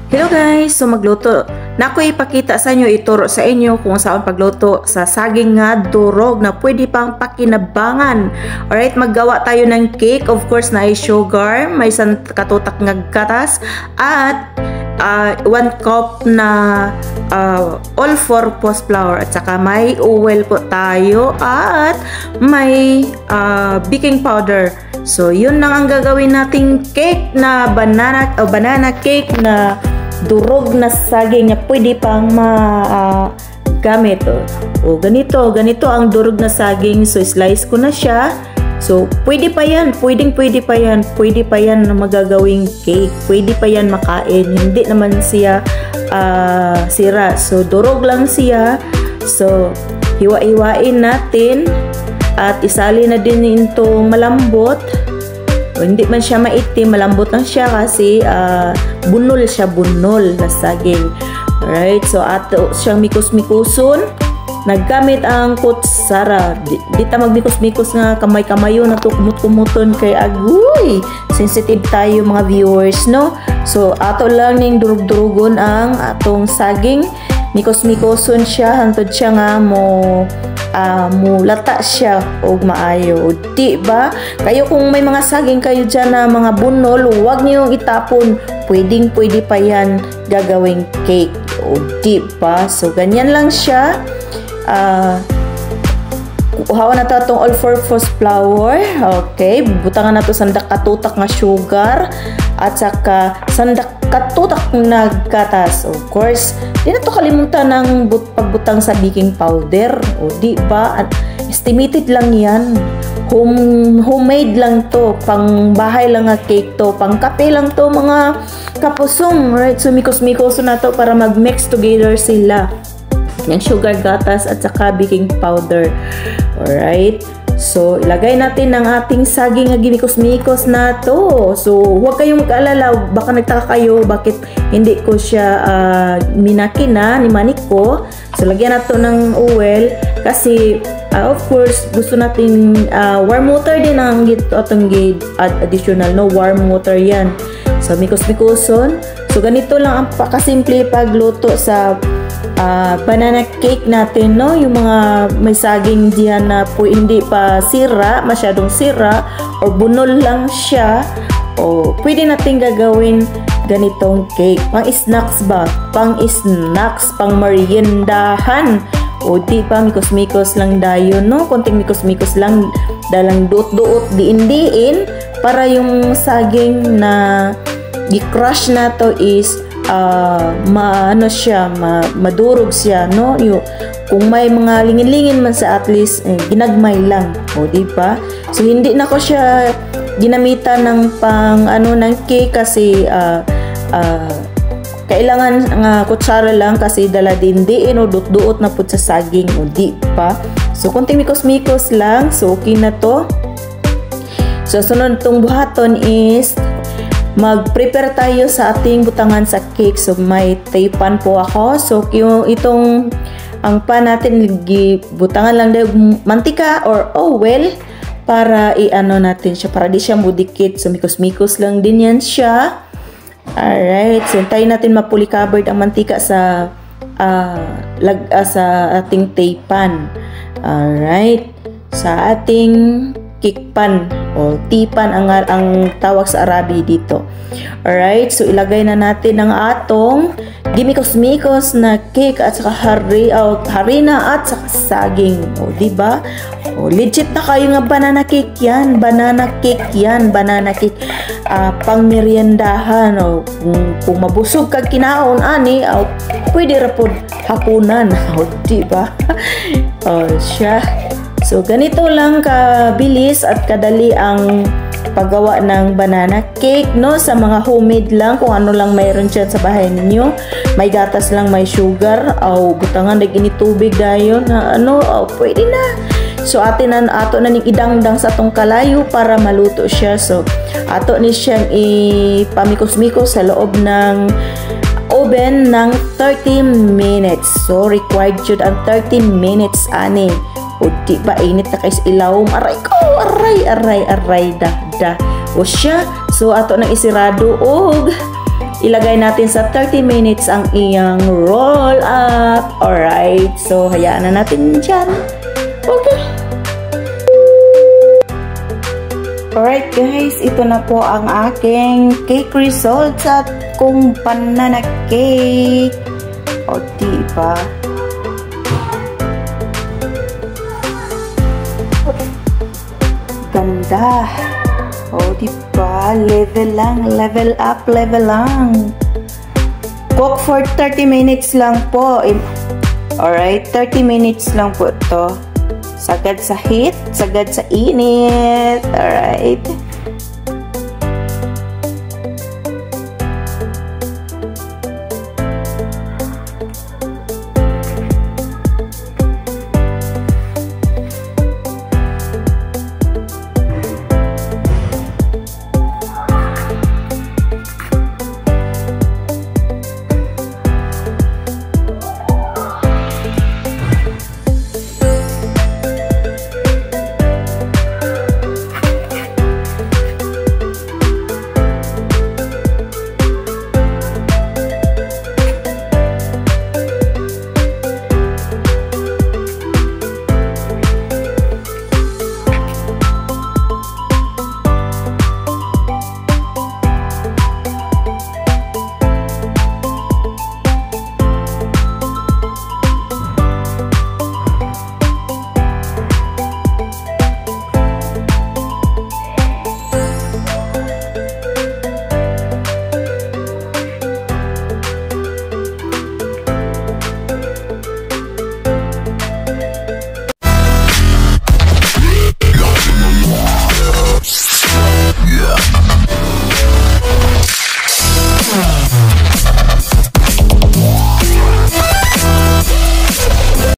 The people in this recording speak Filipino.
Hello guys! So magluto na ako ipakita sa inyo, ituro sa inyo kung saan pagluto sa saging nga durog na pwede pang pakinabangan. Alright, maggawa tayo ng cake. Of course, na sugar, may isang katutak nga gatas, at 1 cup na all-purpose flour, at saka may oil po tayo, at may baking powder. So yun lang ang gagawin nating cake na banana cake na durog na saging na pwede pang gamit. O ganito ang durog na saging. So slice ko na siya. So pwede pa yan na magagawing cake, pwede pa yan makain, hindi naman siya sira. So durog lang siya. So hiwa-hiwain natin at isali na din ito malambot. O, hindi man siya maitim, malambot lang siya kasi bunol na saging. Alright, so ato siyang mikos-mikuson. Naggamit ang kutsara. Di ta magmikos-mikos nga kamay-kamayo na to, kumut-kumuton kay agoy. Sensitive tayo mga viewers, no? So ato lang ning durug-durugon ang atong saging. Mikos-mikoson siya hantod siya nga mulata siya og maayo. Di ba? Kayo kung may mga saging kayo dyan na mga bunol, huwag niyong itapon. Pwede pa yan gagawing cake. O di ba? So ganyan lang siya. Kuhawa na ito itong all-purpose flour. Okay, butangan na ito sandak katutak na sugar at saka sandak katutak na gatas. Of course, di na ito kalimutan ng pagbutang sa baking powder. O di ba? Estimated lang yan. Homemade lang to, pang bahay lang nga cake to, pang kape lang to mga kapusong. Right? So mikos-mikos na to para mag-mix together sila. Yung sugar, gatas, at saka baking powder. Alright. So, ilagay natin ang ating saging na gimikos-mikos na to. So, huwag kayong mag-alala. Baka nagtaka kayo bakit hindi ko siya minakin na ni manik ko. So, lagyan natin ng oil kasi of course, gusto natin warm water din ang atong additional, no? Warm water yan. So, mikos-mikoson. So, ganito lang ang pakasimple pagluto sa banana cake natin, no? Yung mga may saging diyan na po hindi pa masyadong sira or bunol lang siya, o pwede natin gagawin ganitong cake. Pang snacks ba? Pang snacks, pang meriendahan. O di pa, mikos-mikos lang dayon, no? Konting mikos-mikos lang, dalang duot-duot, diin-diin para yung saging na i-crush na to is madurog siya, no? Kung may mga lingin-lingin man sa, at least ginagmay lang. O di ba? So hindi na ko siya ginamitan ng ng cake kasi kailangan kutsara lang kasi dala dindiin o duot-duot na pud sa saging. O di ba? So konting mikos-mikos lang. So okay na to. So sunod tong buhaton is mag-prepare tayo sa ating butangan sa cake. So may taypan po ako. So ang pan natin, butangan lang daw mantika or oil para natin siya, para di siya mudikit. So mikos-mikos lang din yan siya. Alright, so hintayin natin mapuli covered ang mantika sa ating taypan. Alright, sa ating cake pan o tipan ang tawag sa Arabi dito. Alright, so ilagay na natin ang atong gimikos-mikos na cake at saka harina at saka saging. O di ba? O legit na kayo nga banana cake yan. Banana cake pang meriendahan. O kung mabusog kag kinaon ani, pwede ra pod hapunan. O di ba? O siya. So, ganito lang kabilis at kadali ang paggawa ng banana cake, no? Sa mga homemade lang, kung ano lang mayroon dyan sa bahay ninyo. May gatas lang, may sugar, butangan na ginitubig dayon, pwede na. So, ato na ning idangdang sa tong kalayo para maluto siya. So, ato ni siyang ipamikos-mikos sa loob ng oven ng 30 minutes. So, required yun ang 30 minutes, ani. O di ba init na kayo sa ilawom, aray ko, aray da. O siya, so ato nang isirado og ilagay natin sa 30 minutes ang iyang roll up. Alright, so hayaan na natin dyan. Okay. Alright guys, ito na po ang aking cake results at kung banana cake. O diba? Ganda. O diba? Level lang, level up, level lang. Cook for 30 minutes lang po. Alright, 30 minutes lang po ito. Sagad sa heat, sagad sa init. Alright.